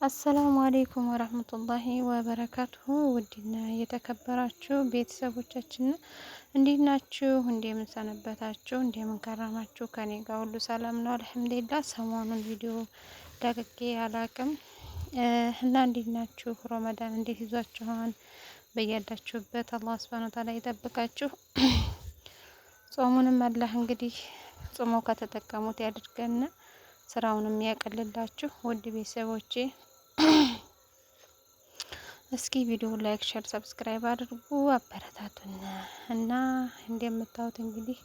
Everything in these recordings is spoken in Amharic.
አሰላሙ አሌይኩም ወረህመቱላሂ ወበረካቱሁ። ውድና የተከበራችሁ ቤተሰቦቻችን እንዴት ናችሁ? እንደምን ሰነበታችሁ? እንደምን ከረማችሁ? ከኔ ጋር ሁሉ ሰላም ነው አልሐምዱሊላህ። ሰሞኑን ቪዲዮ ለቅቄ አላቅም እና እንዴት ናችሁ? ረመዳን እንዴት ይዟችኋል? በያላችሁበት አላህ ሱብሃነሁ ወተዓላ ይጠብቃችሁ። ጾሙንም አላህ እንግዲህ ጾመው ከተጠቀሙት ያድርገን፣ ስራውንም ያቀልላችሁ። ውድ ቤተሰቦቼ እስኪ ቪዲዮ ላይክ፣ ሼር፣ ሰብስክራይብ አድርጉ አበረታቱን እና እንደምታዩት እንግዲህ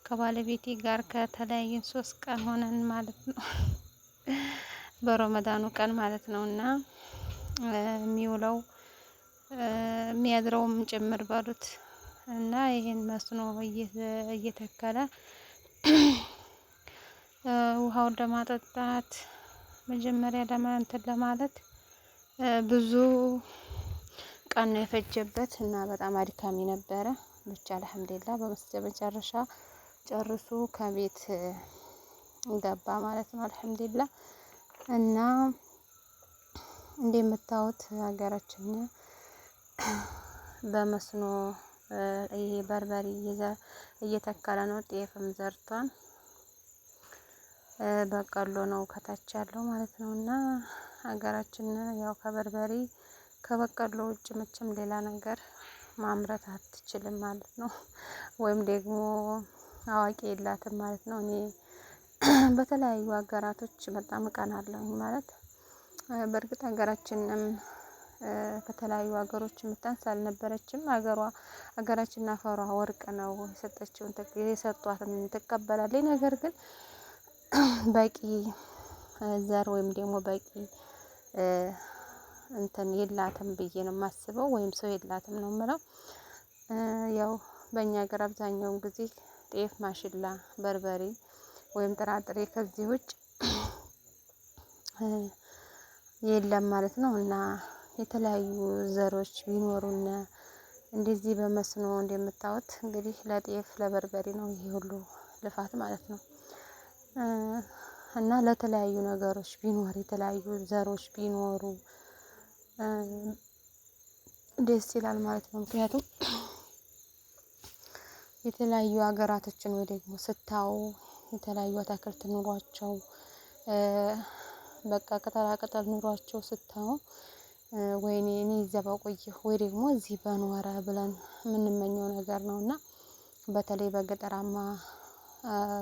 ከባለቤቴ ጋር ከተለያየን 3 ቀን ሆነን ማለት ነው። በረመዳኑ ቀን ማለት ነው እና የሚውለው የሚያድረውም ጭምር ባሉት እና ይሄን መስኖ እየተከለ ውሃውን ለማጠጣት መጀመሪያ እንትን ለማለት ብዙ ቀን ነው የፈጀበት እና በጣም አድካሚ ነበረ። ብቻ አልሐምዱሊላህ በመጨረሻ ጨርሶ ከቤት ገባ ማለት ነው። አልሐምዱሊላህ እና እንደምታዩት ሀገራችን በመስኖ ይሄ በርበሬ እየተከለ ነው። ጤፍም ዘርቷን በቀሎ ነው ከታች ያለው ማለት ነው እና ሀገራችን ያው ከበርበሬ ከበቀሎ ውጭ መቼም ሌላ ነገር ማምረት አትችልም ማለት ነው። ወይም ደግሞ አዋቂ የላትም ማለት ነው። እኔ በተለያዩ ሀገራቶች በጣም እቀናለሁ ማለት በእርግጥ ሀገራችንም ከተለያዩ ሀገሮች የምታንስ አልነበረችም። ሀገራችን አፈሯ ወርቅ ነው። የሰጠችውን የሰጧትን ትቀበላለች። ነገር ግን በቂ ዘር ወይም ደግሞ በቂ እንትን የላትም ብዬ ነው የማስበው፣ ወይም ሰው የላትም ነው የምለው። ያው በእኛ ሀገር አብዛኛውን ጊዜ ጤፍ፣ ማሽላ፣ በርበሬ ወይም ጥራጥሬ ከዚህ ውጭ የለም ማለት ነው እና የተለያዩ ዘሮች ቢኖሩና እንደዚህ በመስኖ እንደምታዩት እንግዲህ ለጤፍ ለበርበሬ ነው ይሄ ሁሉ ልፋት ማለት ነው እና ለተለያዩ ነገሮች ቢኖር የተለያዩ ዘሮች ቢኖሩ ደስ ይላል ማለት ነው። ምክንያቱም የተለያዩ ሀገራቶችን ወይ ደግሞ ስታዩ የተለያዩ አትክልት ኑሯቸው በቃ ቅጠላ ቅጠል ኑሯቸው ስታዩ ወይኔ እኔ እዛ ባቆየሁ ወይ ደግሞ እዚህ በኖረ ብለን የምንመኘው ነገር ነው እና በተለይ በገጠራማ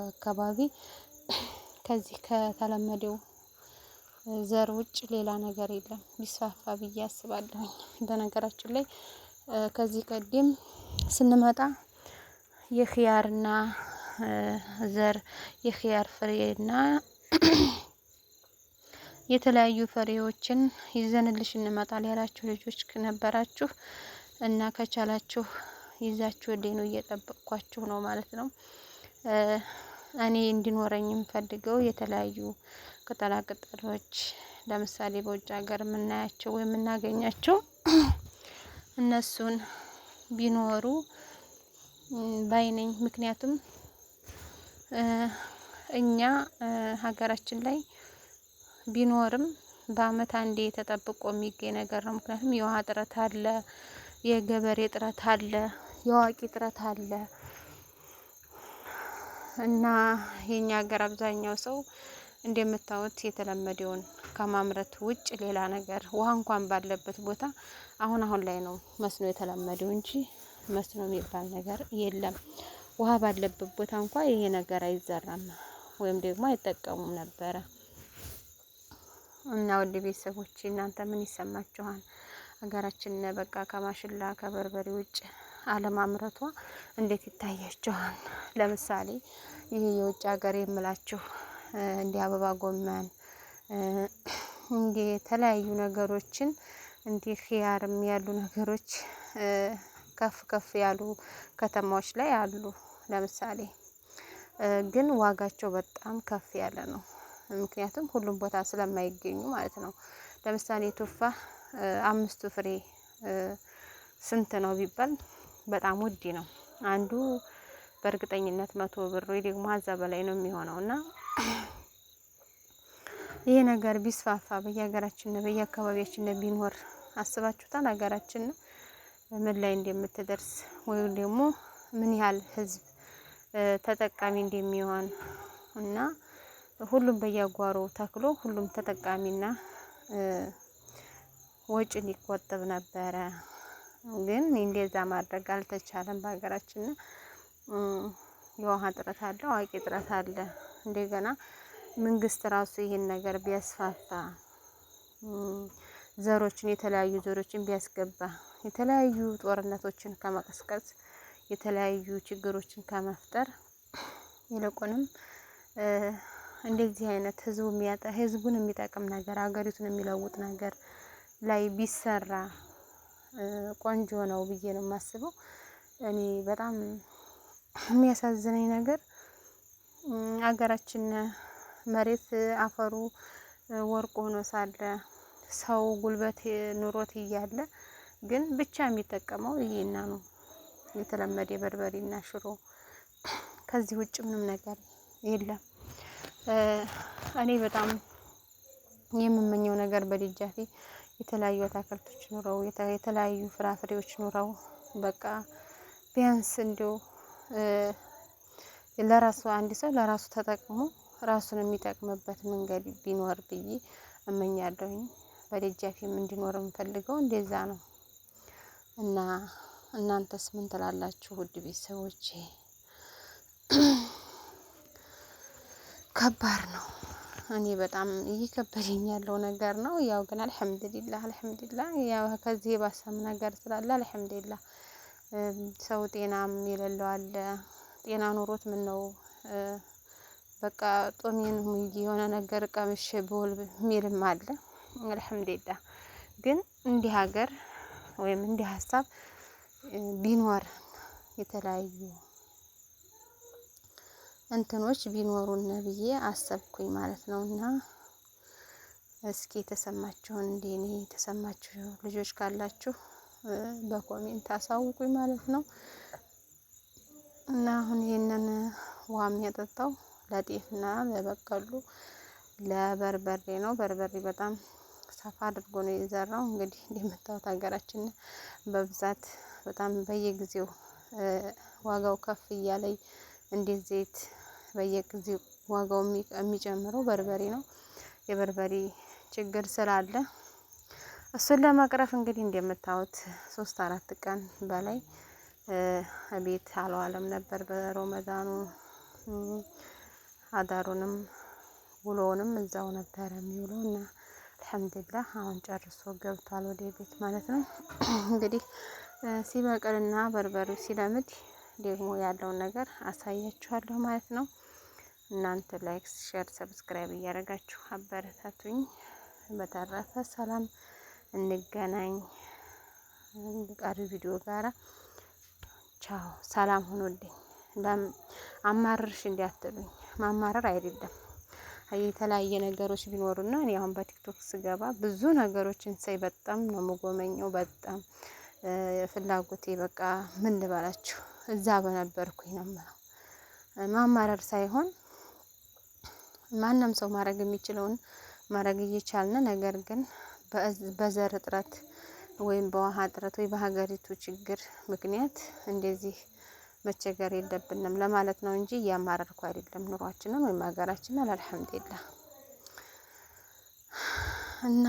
አካባቢ ከዚህ ከተለመደው ዘር ውጭ ሌላ ነገር የለም ቢስፋፋ ብዬ አስባለሁኝ። በነገራችን ላይ ከዚህ ቀደም ስንመጣ የኺያርና ዘር የኺያር ፍሬና የተለያዩ ፍሬዎችን ይዘንልሽ እንመጣለን ያላችሁ ልጆች ነበራችሁ እና ከቻላችሁ ይዛችሁልኝ ነው እየጠበቅኳችሁ ነው ማለት ነው። እኔ እንዲኖረኝ የምፈልገው የተለያዩ ቅጠላ ቅጠሎች ለምሳሌ በውጭ ሀገር የምናያቸው ወይ የምናገኛቸው እነሱን ቢኖሩ ባይነኝ። ምክንያቱም እኛ ሀገራችን ላይ ቢኖርም በአመት አንዴ ተጠብቆ የሚገኝ ነገር ነው። ምክንያቱም የውሃ እጥረት አለ፣ የገበሬ እጥረት አለ፣ የአዋቂ እጥረት አለ እና የኛ ሀገር አብዛኛው ሰው እንደምታዩት የተለመደውን ከማምረት ውጭ ሌላ ነገር ውሃ እንኳን ባለበት ቦታ አሁን ላይ ነው መስኖ የተለመደው እንጂ መስኖ የሚባል ነገር የለም። ውሃ ባለበት ቦታ እንኳን ይሄ ነገር አይዘራም ወይም ደግሞ አይጠቀሙም ነበረ እና ውድ ቤተሰቦች እናንተ ምን ይሰማችኋል? ሀገራችን በቃ ከማሽላ ከበርበሬ ውጭ አለማምረቷ እንዴት ይታያችኋል? ለምሳሌ ይሄ የውጭ ሀገር የምላችሁ እንደ አበባ ጎመን እንደ የተለያዩ ነገሮችን እንደ ኺያርም ያሉ ነገሮች ከፍ ያሉ ከተማዎች ላይ አሉ። ለምሳሌ ግን ዋጋቸው በጣም ከፍ ያለ ነው። ምክንያቱም ሁሉም ቦታ ስለማይገኙ ማለት ነው። ለምሳሌ ቱፋህ 5 ፍሬ ስንት ነው ቢባል በጣም ውድ ነው። አንዱ በእርግጠኝነት 100 ብር ወይ ደግሞ አዛ በላይ ነው የሚሆነው እና ይሄ ነገር ቢስፋፋ በየሀገራችን በየአካባቢያችን ቢኖር አስባችሁታል? ሀገራችን ምን ላይ እንደምትደርስ ወይም ደግሞ ምን ያህል ህዝብ ተጠቃሚ እንደሚሆን እና ሁሉም በየጓሮ ተክሎ ሁሉም ተጠቃሚና ወጪ ሊቆጠብ ነበረ። ግን እንደዛ ማድረግ አልተቻለም በሀገራችን። የውሃ እጥረት አለ፣ አዋቂ እጥረት አለ። እንደገና መንግስት ራሱ ይሄን ነገር ቢያስፋፋ ዘሮችን የተለያዩ ዘሮችን ቢያስገባ የተለያዩ ጦርነቶችን ከመቀስቀስ የተለያዩ ችግሮችን ከመፍጠር ይልቁንም እንደዚህ አይነት ህዝቡን የሚጠቅም ነገር ሀገሪቱን የሚለውጥ ነገር ላይ ቢሰራ ቆንጆ ነው ብዬ ነው የማስበው። እኔ በጣም የሚያሳዝነኝ ነገር ሀገራችን መሬት አፈሩ ወርቅ ሆኖ ሳለ ሰው ጉልበት ኑሮት እያለ ግን ብቻ የሚጠቀመው ይሄና ነው የተለመደ በርበሬና ሽሮ። ከዚህ ውጭ ምንም ነገር የለም። እኔ በጣም የምመኘው ነገር በደጃፌ የተለያዩ አትክልቶች ኑረው የተለያዩ ፍራፍሬዎች ኑረው በቃ ቢያንስ እንደው ለራሱ አንድ ሰው ለራሱ ተጠቅሞ ራሱን የሚጠቅምበት መንገድ ቢኖር ብዬ እመኛለሁኝ። በደጃፌም እንዲኖር የምፈልገው እንደዛ ነው። እና እናንተስ ምን ትላላችሁ ውድ ቤተሰቦቼ? ከባድ ነው። እኔ በጣም እየከበደኝ ያለው ነገር ነው። ያው ግን አልሐምዱሊላህ ያው ከዚህ የባሰም ነገር ስላለ አልሐምዱሊላህ። ሰው ጤናም የሌለው አለ። ጤና ኑሮት ምን ነው በቃ ጦሜን የሆነ ነገር ቀምሼ ብውል የሚልም አለ። አልሐምዱሊላህ። ግን እንዲህ ሀገር ወይም እንዲህ ሀሳብ ቢኖር የተለያዩ እንትኖች ቢኖሩን ብዬ አሰብኩኝ ማለት ነውና እስኪ የተሰማችሁን እንደኔ የተሰማችሁ ልጆች ካላችሁ በኮሜንት አሳውቁኝ ማለት ነው። እና አሁን ይሄንን ውሃ የሚያጠጣው ለጤፍና ለበቀሉ ለበርበሬ ነው። በርበሬ በጣም ሰፋ አድርጎ ነው የዘራው። እንግዲህ እንደምታዩት ሀገራችን በብዛት በጣም በየጊዜው ዋጋው ከፍ እያለ እንደ ዘይት በየጊዜው ዋጋው የሚጨምረው በርበሬ ነው። የበርበሬ ችግር ስላለ እሱን ለመቅረፍ እንግዲህ እንደምታዩት 3-4 ቀን በላይ ቤት አልዋለም ነበር። በረመዳኑ አዳሩንም ውሎውንም እዛው ነበር የሚውለው እና አልሐምዱሊላህ አሁን ጨርሶ ገብቷል ወደ ቤት ማለት ነው። እንግዲህ ሲበቅልና በርበሬው ሲለምድ ደግሞ ያለውን ነገር አሳያችኋለሁ ማለት ነው። እናንተ ላይክ፣ ሼር፣ ሰብስክራይብ እያደረጋችሁ አበረታቱኝ። በተረፈ ሰላም እንገናኝ ቀሪ ቪዲዮ ጋራ ቻው። ሰላም ሁኑልኝ። አማርርሽ እንዲያትሉኝ ማማረር አይደለም። የተለያየ ነገሮች ቢኖሩና እኔ አሁን በቲክቶክ ስገባ ብዙ ነገሮችን ሳይ በጣም ነው የምጎመኘው። በጣም ፍላጎቴ በቃ ምን ልበላችሁ እዛ በነበርኩኝ ነው የምለው። ማማረር ሳይሆን ማንም ሰው ማድረግ የሚችለውን ማድረግ እየቻልን ነገር ግን በዘር እጥረት ወይም በውሃ እጥረት ወይ በሀገሪቱ ችግር ምክንያት እንደዚህ መቸገር የለብንም ለማለት ነው እንጂ እያማረርኩ አይደለም። ኑሯችንን ወይም ሀገራችንን አልሐምዱሊላህ። እና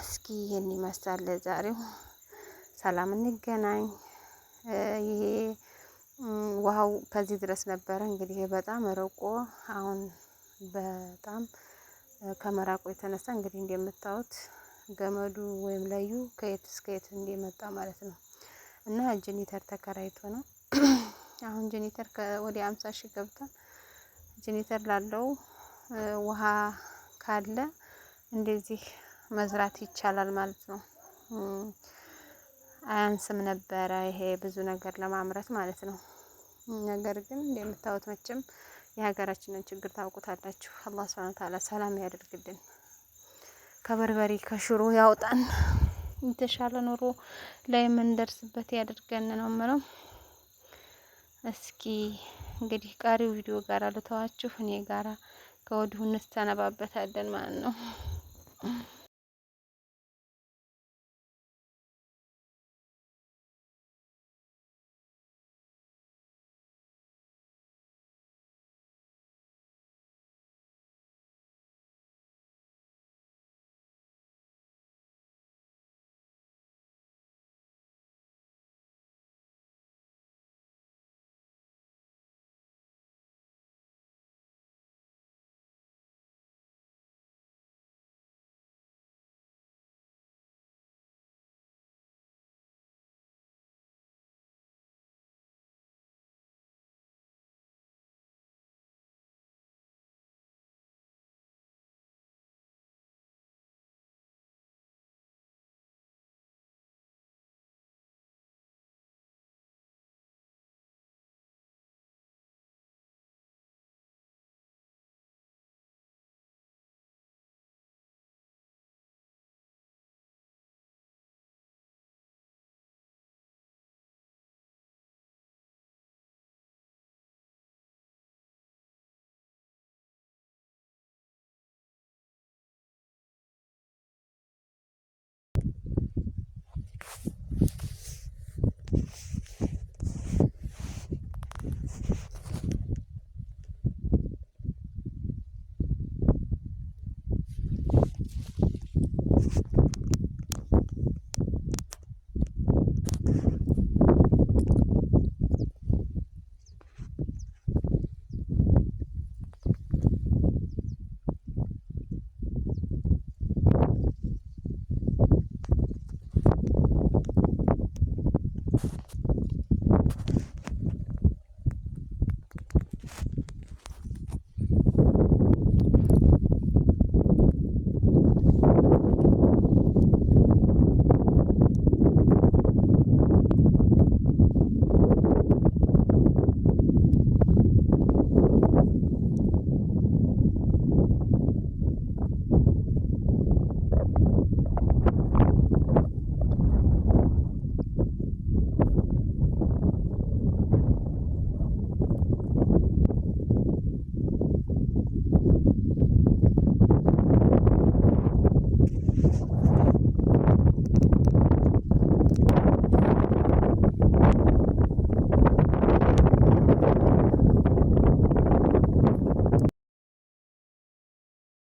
እስኪ ይሄን ይመስላል ዛሬው። ሰላም እንገናኝ። ይሄ ውሃው ከዚህ ድረስ ነበረ እንግዲህ በጣም ርቆ አሁን በጣም ከመራቁ የተነሳ እንግዲህ እንደምታዩት ገመዱ ወይም ለዩ ከየት እስከ የት እንደመጣ ማለት ነው። እና ጄኔተር ተከራይቶ ነው አሁን ጄኔተር ወደ 50 ሺህ ገብቷል። ጄኔተር ላለው ውሃ ካለ እንደዚህ መዝራት ይቻላል ማለት ነው። አያንስም ነበረ ይሄ ብዙ ነገር ለማምረት ማለት ነው። ነገር ግን እንደምታዩት መቼም የሀገራችንን ችግር ታውቁታላችሁ። አላህ ሱብሓነሁ ወተዓላ ሰላም ያደርግልን፣ ከበርበሬ ከሽሮ ያውጣን፣ የተሻለ ኑሮ ላይ የምንደርስበት ያደርገን ነው የምለው። እስኪ እንግዲህ ቀሪው ቪዲዮ ጋር ልተዋችሁ። እኔ ጋራ ከወዲሁ እንሰነባበታለን ማለት ነው።